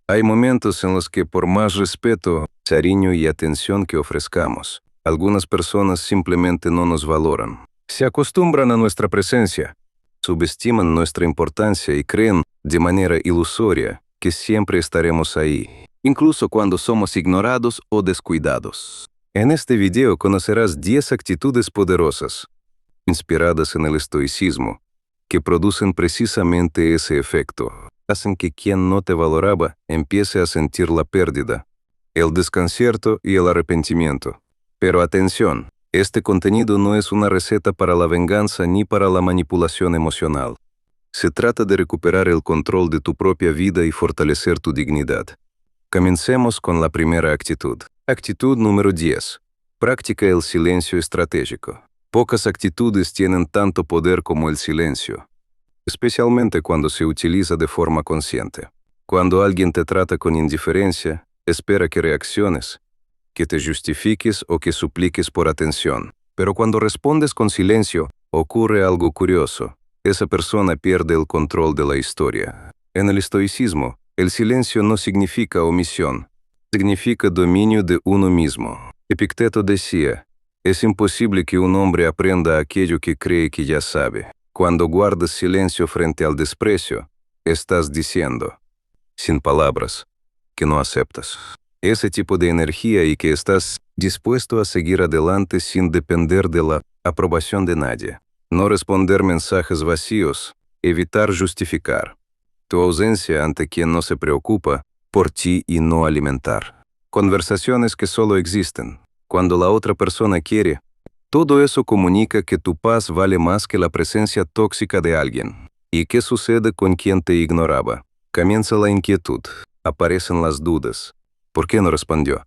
Hay momentos en los que por más respeto, cariño y atención que ofrezcamos, algunas personas simplemente no nos valoran. Se acostumbran a nuestra presencia, subestiman nuestra importancia y creen, de manera ilusoria, que siempre estaremos ahí, incluso cuando somos ignorados o descuidados. En este video conocerás 10 actitudes poderosas, inspiradas en el estoicismo, que producen precisamente ese efecto. Hacen que quien no te valoraba empiece a sentir la pérdida, el desconcierto y el arrepentimiento. Pero atención, este contenido no es una receta para la venganza ni para la manipulación emocional. Se trata de recuperar el control de tu propia vida y fortalecer tu dignidad. Comencemos con la primera actitud. Actitud número 10. Practica el silencio estratégico. Pocas actitudes tienen tanto poder como el silencio, especialmente cuando se utiliza de forma consciente. Cuando alguien te trata con indiferencia, espera que reacciones, que te justifiques o que supliques por atención. Pero cuando respondes con silencio, ocurre algo curioso. Esa persona pierde el control de la historia. En el estoicismo, el silencio no significa omisión, significa dominio de uno mismo. Epicteto decía, es imposible que un hombre aprenda aquello que cree que ya sabe. Cuando guardas silencio frente al desprecio, estás diciendo, sin palabras, que no aceptas ese tipo de energía y que estás dispuesto a seguir adelante sin depender de la aprobación de nadie. No responder mensajes vacíos, evitar justificar tu ausencia ante quien no se preocupa por ti y no alimentar conversaciones que solo existen cuando la otra persona quiere. Todo eso comunica que tu paz vale más que la presencia tóxica de alguien. ¿Y qué sucede con quien te ignoraba? Comienza la inquietud, aparecen las dudas. ¿Por qué no respondió?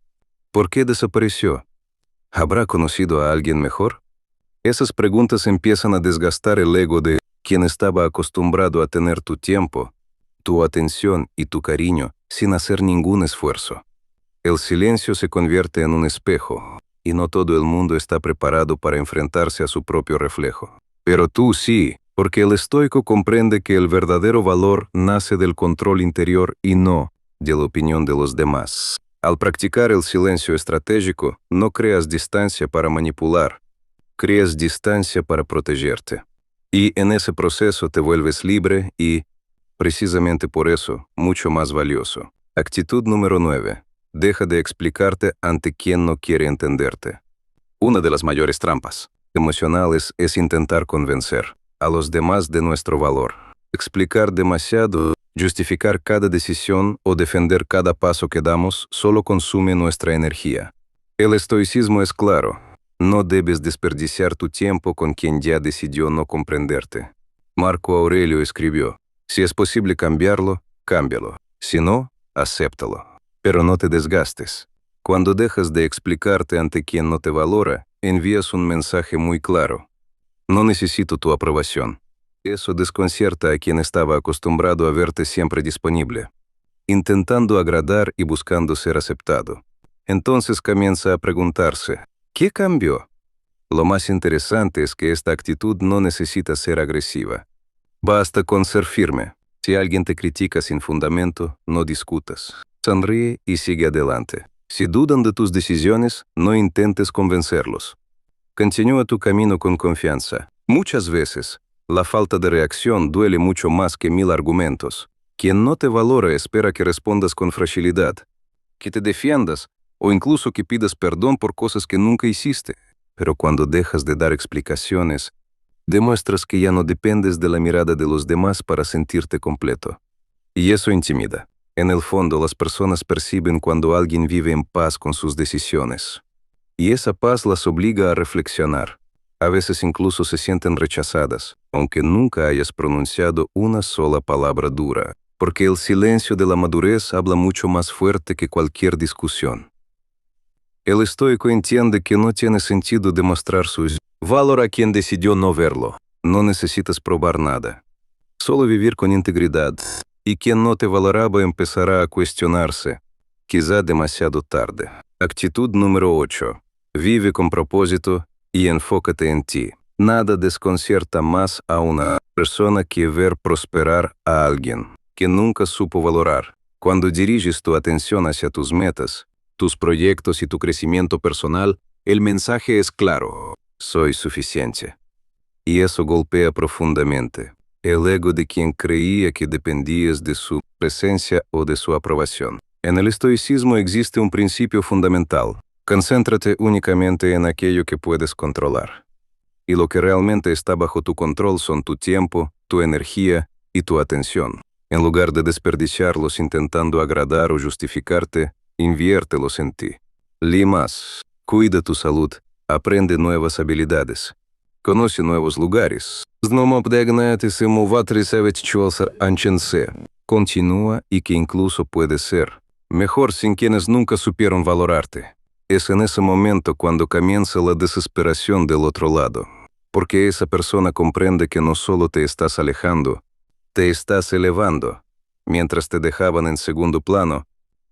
¿Por qué desapareció? ¿Habrá conocido a alguien mejor? Esas preguntas empiezan a desgastar el ego de quien estaba acostumbrado a tener tu tiempo, tu atención y tu cariño sin hacer ningún esfuerzo. El silencio se convierte en un espejo, y no todo el mundo está preparado para enfrentarse a su propio reflejo. Pero tú sí, porque el estoico comprende que el verdadero valor nace del control interior y no de la opinión de los demás. Al practicar el silencio estratégico, no creas distancia para manipular, creas distancia para protegerte. Y en ese proceso te vuelves libre y, precisamente por eso, mucho más valioso. Actitud número 9. Deja de explicarte ante quien no quiere entenderte. Una de las mayores trampas emocionales es intentar convencer a los demás de nuestro valor. Explicar demasiado, justificar cada decisión o defender cada paso que damos solo consume nuestra energía. El estoicismo es claro. No debes desperdiciar tu tiempo con quien ya decidió no comprenderte. Marco Aurelio escribió, si es posible cambiarlo, cámbialo. Si no, acéptalo. Pero no te desgastes. Cuando dejas de explicarte ante quien no te valora, envías un mensaje muy claro. No necesito tu aprobación. Eso desconcierta a quien estaba acostumbrado a verte siempre disponible, intentando agradar y buscando ser aceptado. Entonces comienza a preguntarse, ¿qué cambió? Lo más interesante es que esta actitud no necesita ser agresiva. Basta con ser firme. Si alguien te critica sin fundamento, no discutas. Sonríe y sigue adelante. Si dudan de tus decisiones, no intentes convencerlos. Continúa tu camino con confianza. Muchas veces, la falta de reacción duele mucho más que 1000 argumentos. Quien no te valora espera que respondas con fragilidad, que te defiendas o incluso que pidas perdón por cosas que nunca hiciste. Pero cuando dejas de dar explicaciones, demuestras que ya no dependes de la mirada de los demás para sentirte completo. Y eso intimida. En el fondo, las personas perciben cuando alguien vive en paz con sus decisiones. Y esa paz las obliga a reflexionar. A veces incluso se sienten rechazadas, aunque nunca hayas pronunciado una sola palabra dura, porque el silencio de la madurez habla mucho más fuerte que cualquier discusión. El estoico entiende que no tiene sentido demostrar su valor a quien decidió no verlo. No necesitas probar nada. Solo vivir con integridad. Y quien no te valoraba empezará a cuestionarse, quizá demasiado tarde. Actitud número 8. Vive con propósito y enfócate en ti. Nada desconcierta más a una persona que ver prosperar a alguien que nunca supo valorar. Cuando diriges tu atención hacia tus metas, tus proyectos y tu crecimiento personal, el mensaje es claro: soy suficiente. Y eso golpea profundamente el ego de quien creía que dependías de su presencia o de su aprobación. En el estoicismo existe un principio fundamental: concéntrate únicamente en aquello que puedes controlar. Y lo que realmente está bajo tu control son tu tiempo, tu energía y tu atención. En lugar de desperdiciarlos intentando agradar o justificarte, inviértelos en ti. Lee más, cuida tu salud, aprende nuevas habilidades, conoce nuevos lugares. Continúa y que incluso puedes ser mejor sin quienes nunca supieron valorarte. Es en ese momento cuando comienza la desesperación del otro lado, porque esa persona comprende que no solo te estás alejando, te estás elevando. Mientras te dejaban en segundo plano,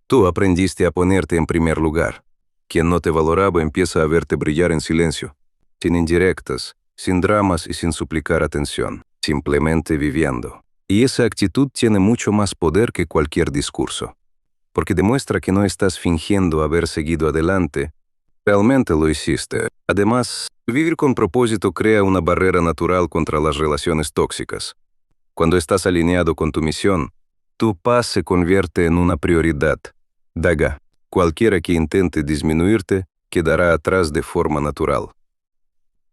tú aprendiste a ponerte en primer lugar. Quien no te valoraba empieza a verte brillar en silencio, sin indirectas, sin dramas y sin suplicar atención, simplemente viviendo. Y esa actitud tiene mucho más poder que cualquier discurso, porque demuestra que no estás fingiendo haber seguido adelante, realmente lo hiciste. Además, vivir con propósito crea una barrera natural contra las relaciones tóxicas. Cuando estás alineado con tu misión, tu paz se convierte en una prioridad. Daga, cualquiera que intente disminuirte quedará atrás de forma natural.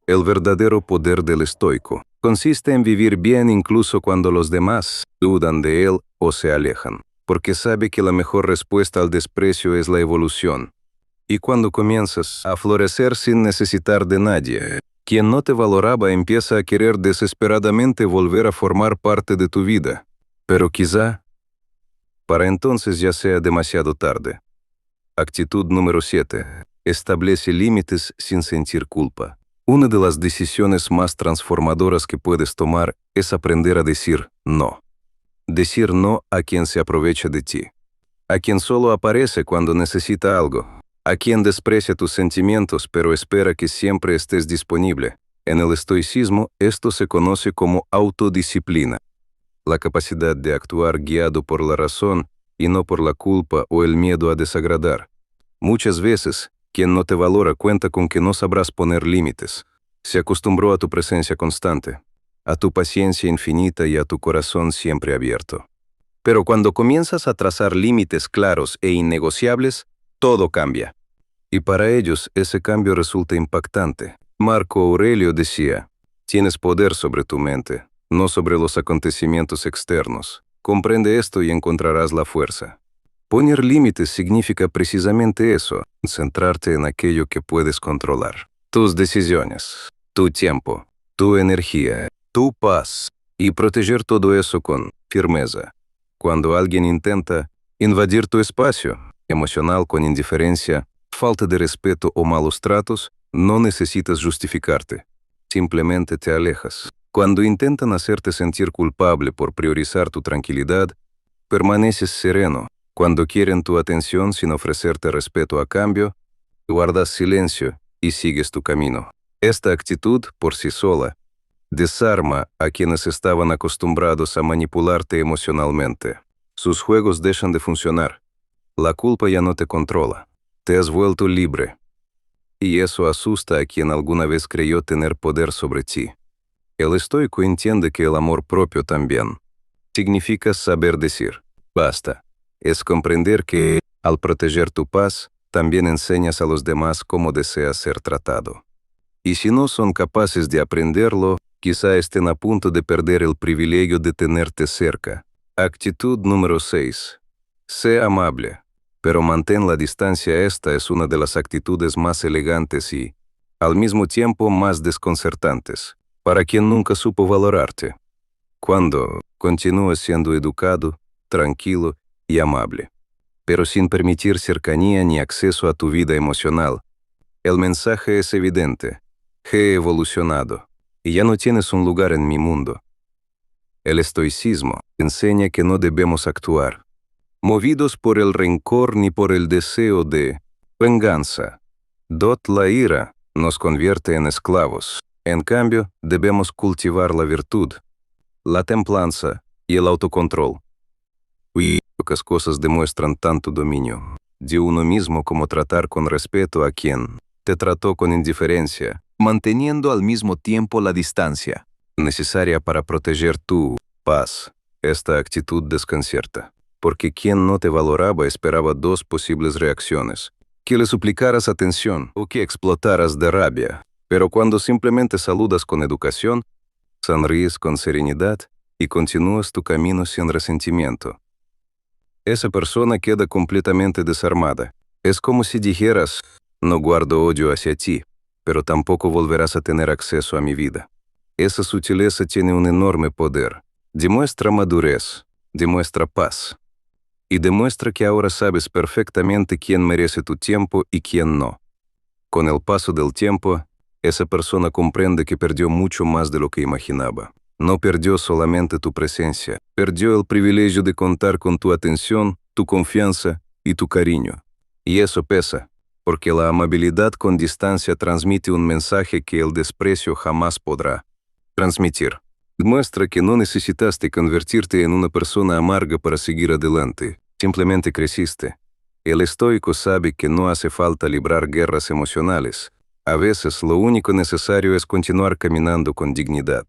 El verdadero poder del estoico consiste en vivir bien incluso cuando los demás dudan de él o se alejan, porque sabe que la mejor respuesta al desprecio es la evolución. Y cuando comienzas a florecer sin necesitar de nadie, quien no te valoraba empieza a querer desesperadamente volver a formar parte de tu vida. Pero quizá, para entonces ya sea demasiado tarde. Actitud número 7. Establece límites sin sentir culpa. Una de las decisiones más transformadoras que puedes tomar es aprender a decir no. Decir no a quien se aprovecha de ti, a quien solo aparece cuando necesita algo, a quien desprecia tus sentimientos pero espera que siempre estés disponible. En el estoicismo, esto se conoce como autodisciplina, la capacidad de actuar guiado por la razón y no por la culpa o el miedo a desagradar. Muchas veces, quien no te valora cuenta con que no sabrás poner límites. Se acostumbró a tu presencia constante, a tu paciencia infinita y a tu corazón siempre abierto. Pero cuando comienzas a trazar límites claros e innegociables, todo cambia. Y para ellos ese cambio resulta impactante. Marco Aurelio decía: tienes poder sobre tu mente, no sobre los acontecimientos externos. Comprende esto y encontrarás la fuerza. Poner límites significa precisamente eso, centrarte en aquello que puedes controlar. Tus decisiones, tu tiempo, tu energía, tu paz, y proteger todo eso con firmeza. Cuando alguien intenta invadir tu espacio emocional con indiferencia, falta de respeto o malos tratos, no necesitas justificarte. Simplemente te alejas. Cuando intentan hacerte sentir culpable por priorizar tu tranquilidad, permaneces sereno. Cuando quieren tu atención sin ofrecerte respeto a cambio, guardas silencio y sigues tu camino. Esta actitud, por sí sola, desarma a quienes estaban acostumbrados a manipularte emocionalmente. Sus juegos dejan de funcionar. La culpa ya no te controla. Te has vuelto libre. Y eso asusta a quien alguna vez creyó tener poder sobre ti. El estoico entiende que el amor propio también significa saber decir basta. Es comprender que, al proteger tu paz, también enseñas a los demás cómo deseas ser tratado. Y si no son capaces de aprenderlo, quizá estén a punto de perder el privilegio de tenerte cerca. Actitud número 6. Sé amable, pero mantén la distancia. Esta es una de las actitudes más elegantes y, al mismo tiempo, más desconcertantes, para quien nunca supo valorarte. Cuando continúas siendo educado, tranquilo y amable, pero sin permitir cercanía ni acceso a tu vida emocional, el mensaje es evidente: he evolucionado y ya no tienes un lugar en mi mundo. El estoicismo enseña que no debemos actuar movidos por el rencor ni por el deseo de venganza. La ira nos convierte en esclavos. En cambio, debemos cultivar la virtud, la templanza y el autocontrol. Pocas cosas demuestran tanto dominio de uno mismo como tratar con respeto a quien te trató con indiferencia, manteniendo al mismo tiempo la distancia. necesaria para proteger tu paz. Esta actitud desconcierta, porque quien no te valoraba esperaba dos posibles reacciones: que le suplicaras atención o que explotaras de rabia. Pero cuando simplemente saludas con educación, sonríes con serenidad y continúas tu camino sin resentimiento, esa persona queda completamente desarmada. Es como si dijeras: no guardo odio hacia ti, pero tampoco volverás a tener acceso a mi vida. Esa sutileza tiene un enorme poder. Demuestra madurez, demuestra paz, y demuestra que ahora sabes perfectamente quién merece tu tiempo y quién no. Con el paso del tiempo, esa persona comprende que perdió mucho más de lo que imaginaba. No perdió solamente tu presencia, perdió el privilegio de contar con tu atención, tu confianza y tu cariño. Y eso pesa, porque la amabilidad con distancia transmite un mensaje que el desprecio jamás podrá transmitir. Demuestra que no necesitaste convertirte en una persona amarga para seguir adelante, simplemente creciste. El estoico sabe que no hace falta librar guerras emocionales. A veces lo único necesario es continuar caminando con dignidad.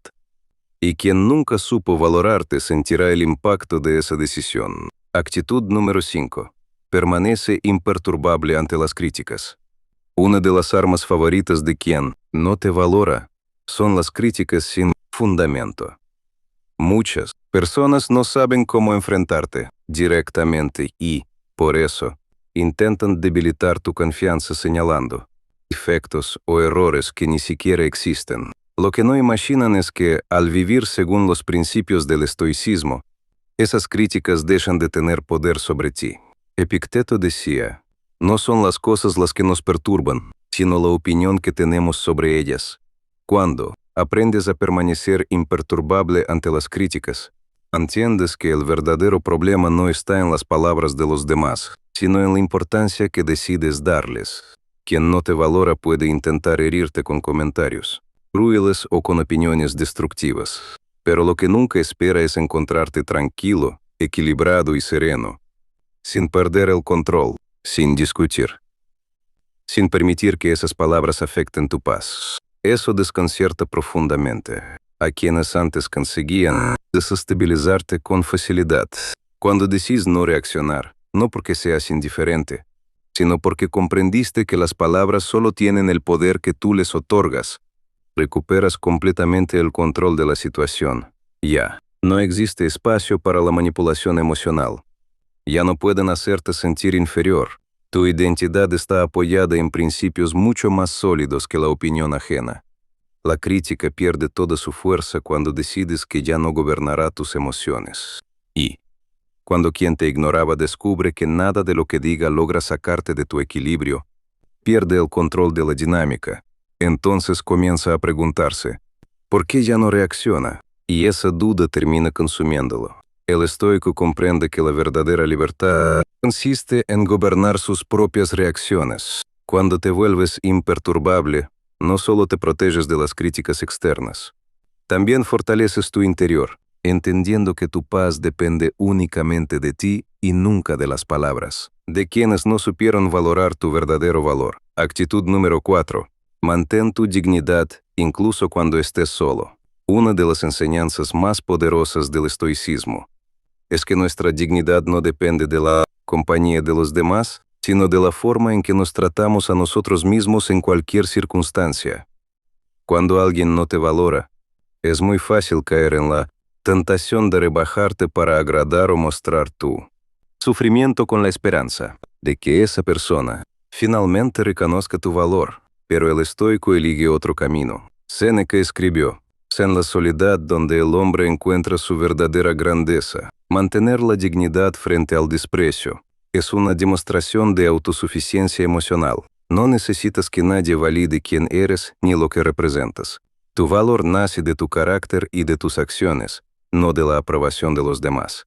Y quien nunca supo valorarte sentirá el impacto de esa decisión. Actitud número 5. Permanece imperturbable ante las críticas. Una de las armas favoritas de quien no te valora son las críticas sin fundamento. Muchas personas no saben cómo enfrentarte directamente y, por eso, intentan debilitar tu confianza señalando defectos o errores que ni siquiera existen. Lo que no imaginan es que, al vivir según los principios del estoicismo, esas críticas dejan de tener poder sobre ti. Epicteto decía: no son las cosas las que nos perturban, sino la opinión que tenemos sobre ellas. Cuando aprendes a permanecer imperturbable ante las críticas, entiendes que el verdadero problema no está en las palabras de los demás, sino en la importancia que decides darles. Quien no te valora puede intentar herirte con comentarios crueles o con opiniones destructivas, pero lo que nunca espera es encontrarte tranquilo, equilibrado y sereno, sin perder el control, sin discutir, sin permitir que esas palabras afecten tu paz. Eso desconcierta profundamente a quienes antes conseguían desestabilizarte con facilidad. Cuando decís no reaccionar, no porque seas indiferente, sino porque comprendiste que las palabras solo tienen el poder que tú les otorgas, recuperas completamente el control de la situación. Ya, no existe espacio para la manipulación emocional. Ya no pueden hacerte sentir inferior. Tu identidad está apoyada en principios mucho más sólidos que la opinión ajena. La crítica pierde toda su fuerza cuando decides que ya no gobernará tus emociones. Y cuando quien te ignoraba descubre que nada de lo que diga logra sacarte de tu equilibrio, pierde el control de la dinámica. Entonces comienza a preguntarse: ¿por qué ya no reacciona? Y esa duda termina consumiéndolo. El estoico comprende que la verdadera libertad consiste en gobernar sus propias reacciones. Cuando te vuelves imperturbable, no solo te proteges de las críticas externas, también fortaleces tu interior, entendiendo que tu paz depende únicamente de ti y nunca de las palabras de quienes no supieron valorar tu verdadero valor. Actitud número 4. Mantén tu dignidad incluso cuando estés solo. Una de las enseñanzas más poderosas del estoicismo es que nuestra dignidad no depende de la compañía de los demás, sino de la forma en que nos tratamos a nosotros mismos en cualquier circunstancia. Cuando alguien no te valora, es muy fácil caer en la tentación de rebajarte para agradar o mostrar tu sufrimiento con la esperanza de que esa persona finalmente reconozca tu valor. Pero el estoico elige otro camino. Séneca escribió: es en la soledad donde el hombre encuentra su verdadera grandeza. Mantener la dignidad frente al desprecio es una demostración de autosuficiencia emocional. No necesitas que nadie valide quién eres ni lo que representas. Tu valor nace de tu carácter y de tus acciones, no de la aprobación de los demás.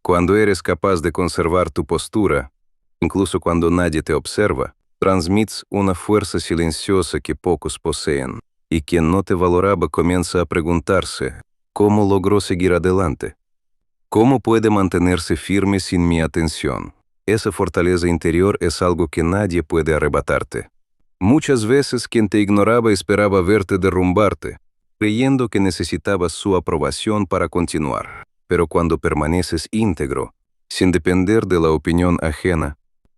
Cuando eres capaz de conservar tu postura, incluso cuando nadie te observa, transmites una fuerza silenciosa que pocos poseen, y quien no te valoraba comienza a preguntarse: ¿cómo logró seguir adelante? ¿Cómo puede mantenerse firme sin mi atención? Esa fortaleza interior es algo que nadie puede arrebatarte. Muchas veces quien te ignoraba esperaba verte derrumbarte, creyendo que necesitabas su aprobación para continuar. Pero cuando permaneces íntegro, sin depender de la opinión ajena,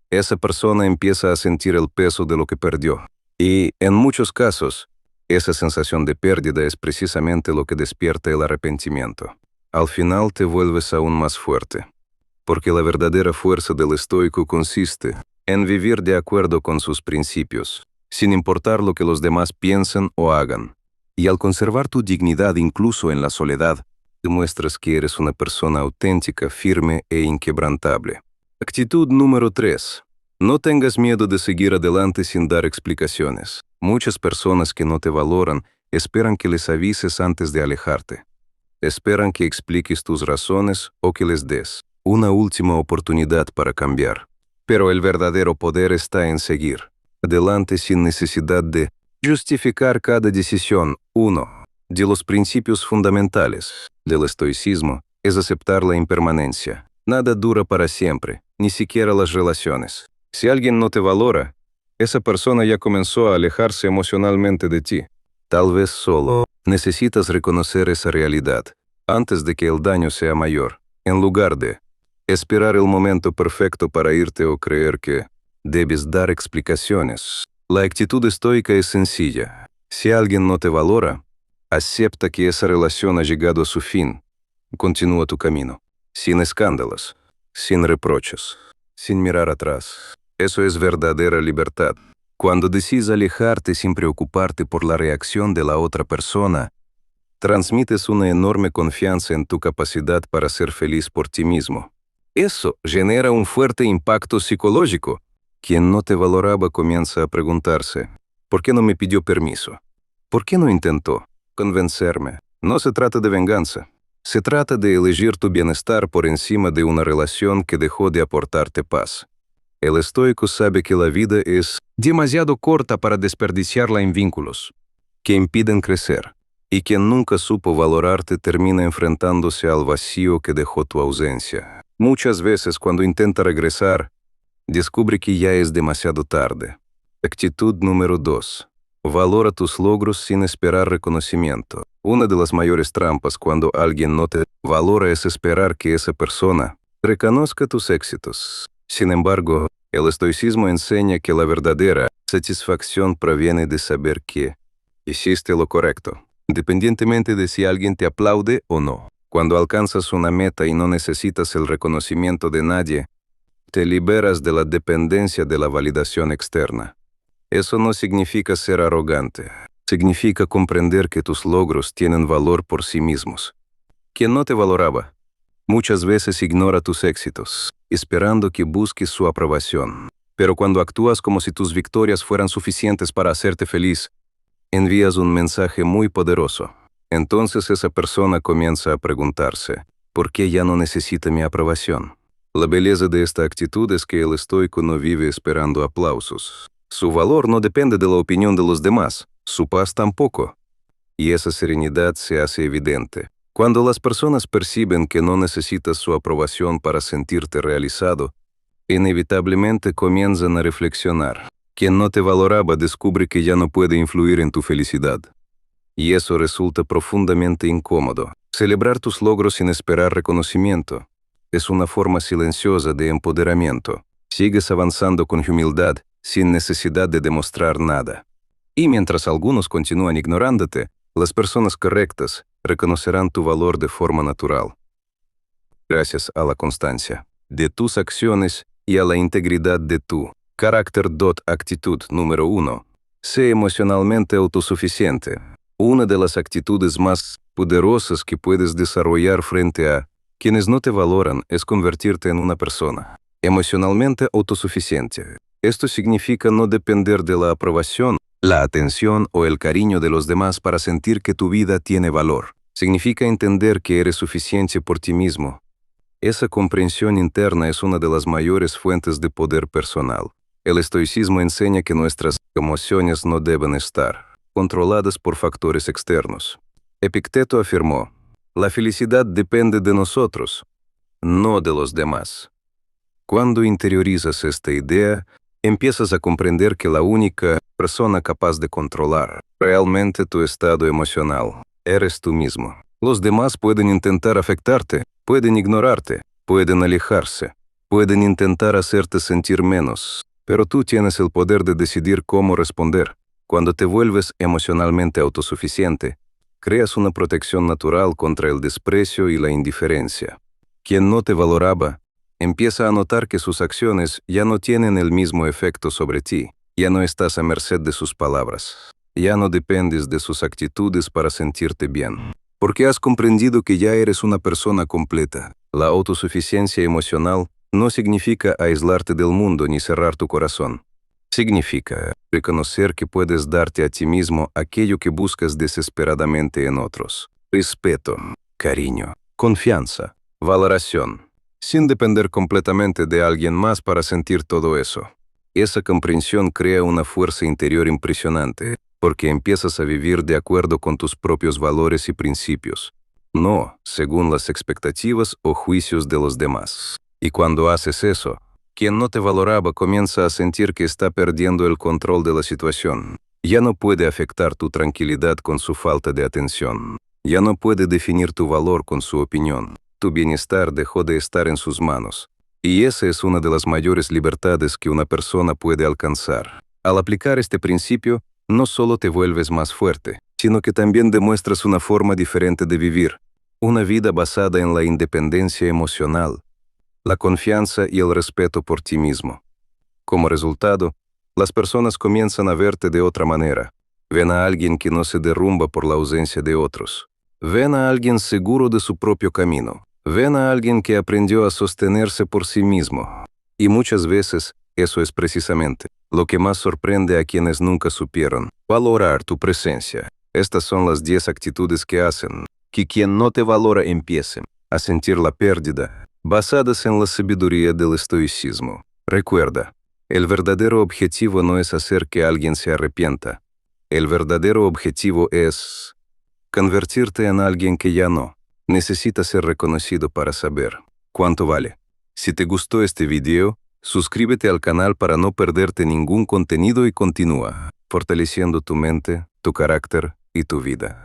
esa persona empieza a sentir el peso de lo que perdió. Y, en muchos casos, esa sensación de pérdida es precisamente lo que despierta el arrepentimiento. Al final te vuelves aún más fuerte, porque la verdadera fuerza del estoico consiste en vivir de acuerdo con sus principios, sin importar lo que los demás piensen o hagan. Y al conservar tu dignidad incluso en la soledad, demuestras que eres una persona auténtica, firme e inquebrantable. Actitud número 3. No tengas miedo de seguir adelante sin dar explicaciones. Muchas personas que no te valoran esperan que les avises antes de alejarte. Esperan que expliques tus razones o que les des una última oportunidad para cambiar. Pero el verdadero poder está en seguir adelante sin necesidad de justificar cada decisión. Uno de los principios fundamentales del estoicismo es aceptar la impermanencia. Nada dura para siempre, ni siquiera las relaciones. Si alguien no te valora, esa persona ya comenzó a alejarse emocionalmente de ti. Tal vez solo necesitas reconocer esa realidad antes de que el daño sea mayor, en lugar de esperar el momento perfecto para irte o creer que debes dar explicaciones. La actitud estoica es sencilla. Si alguien no te valora, acepta que esa relación ha llegado a su fin. Continúa tu camino, sin escándalos, sin reproches, sin mirar atrás. Eso es verdadera libertad. Cuando decides alejarte sin preocuparte por la reacción de la otra persona, transmites una enorme confianza en tu capacidad para ser feliz por ti mismo. Eso genera un fuerte impacto psicológico. Quien no te valoraba comienza a preguntarse, ¿por qué no me pidió permiso? ¿Por qué no intentó convencerme? No se trata de venganza. Se trata de elegir tu bienestar por encima de una relación que dejó de aportarte paz. El estoico sabe que la vida es demasiado corta para desperdiciarla en vínculos que impiden crecer, y quien nunca supo valorarte termina enfrentándose al vacío que dejó tu ausencia. Muchas veces cuando intenta regresar, descubre que ya es demasiado tarde. Actitud número 2. Valora tus logros sin esperar reconocimiento. Una de las mayores trampas cuando alguien no te valora es esperar que esa persona reconozca tus éxitos. Sin embargo, el estoicismo enseña que la verdadera satisfacción proviene de saber que hiciste lo correcto, independientemente de si alguien te aplaude o no. Cuando alcanzas una meta y no necesitas el reconocimiento de nadie, te liberas de la dependencia de la validación externa. Eso no significa ser arrogante. Significa comprender que tus logros tienen valor por sí mismos. Quien no te valoraba, muchas veces ignora tus éxitos, esperando que busques su aprobación. Pero cuando actúas como si tus victorias fueran suficientes para hacerte feliz, envías un mensaje muy poderoso. Entonces esa persona comienza a preguntarse, ¿por qué ya no necesita mi aprobación? La belleza de esta actitud es que el estoico no vive esperando aplausos. Su valor no depende de la opinión de los demás, su paz tampoco. Y esa serenidad se hace evidente cuando las personas perciben que no necesitas su aprobación para sentirte realizado, inevitablemente comienzan a reflexionar. Quien no te valoraba descubre que ya no puede influir en tu felicidad. Y eso resulta profundamente incómodo. Celebrar tus logros sin esperar reconocimiento es una forma silenciosa de empoderamiento. Sigues avanzando con humildad, sin necesidad de demostrar nada. Y mientras algunos continúan ignorándote, las personas correctas reconocerán tu valor de forma natural. Gracias a la constancia de tus acciones y a la integridad de tu carácter. Actitud número 1. Sé emocionalmente autosuficiente. Una de las actitudes más poderosas que puedes desarrollar frente a quienes no te valoran es convertirte en una persona emocionalmente autosuficiente. Esto significa no depender de la aprobación, la atención o el cariño de los demás para sentir que tu vida tiene valor. Significa entender que eres suficiente por ti mismo. Esa comprensión interna es una de las mayores fuentes de poder personal. El estoicismo enseña que nuestras emociones no deben estar controladas por factores externos. Epicteto afirmó, la felicidad depende de nosotros, no de los demás. Cuando interiorizas esta idea, empiezas a comprender que la única persona capaz de controlar realmente tu estado emocional eres tú mismo. Los demás pueden intentar afectarte, pueden ignorarte, pueden alejarse, pueden intentar hacerte sentir menos, pero tú tienes el poder de decidir cómo responder. Cuando te vuelves emocionalmente autosuficiente, creas una protección natural contra el desprecio y la indiferencia. Quien no te valoraba, empieza a notar que sus acciones ya no tienen el mismo efecto sobre ti. Ya no estás a merced de sus palabras. Ya no dependes de sus actitudes para sentirte bien. Porque has comprendido que ya eres una persona completa. La autosuficiencia emocional no significa aislarte del mundo ni cerrar tu corazón. Significa reconocer que puedes darte a ti mismo aquello que buscas desesperadamente en otros. Respeto, cariño, confianza, valoración, sin depender completamente de alguien más para sentir todo eso. Esa comprensión crea una fuerza interior impresionante, porque empiezas a vivir de acuerdo con tus propios valores y principios, no según las expectativas o juicios de los demás. Y cuando haces eso, quien no te valoraba comienza a sentir que está perdiendo el control de la situación. Ya no puede afectar tu tranquilidad con su falta de atención. Ya no puede definir tu valor con su opinión. Tu bienestar dejó de estar en sus manos. Y esa es una de las mayores libertades que una persona puede alcanzar. Al aplicar este principio, no solo te vuelves más fuerte, sino que también demuestras una forma diferente de vivir, una vida basada en la independencia emocional, la confianza y el respeto por ti mismo. Como resultado, las personas comienzan a verte de otra manera. Ven a alguien que no se derrumba por la ausencia de otros. Ven a alguien seguro de su propio camino. Ven a alguien que aprendió a sostenerse por sí mismo. Y muchas veces, eso es precisamente lo que más sorprende a quienes nunca supieron valorar tu presencia. Estas son las 10 actitudes que hacen que quien no te valora empiece a sentir la pérdida, basadas en la sabiduría del estoicismo. Recuerda, el verdadero objetivo no es hacer que alguien se arrepienta. El verdadero objetivo es convertirte en alguien que ya no necesita ser reconocido para saber cuánto vale. Si te gustó este video, suscríbete al canal para no perderte ningún contenido y continúa fortaleciendo tu mente, tu carácter y tu vida.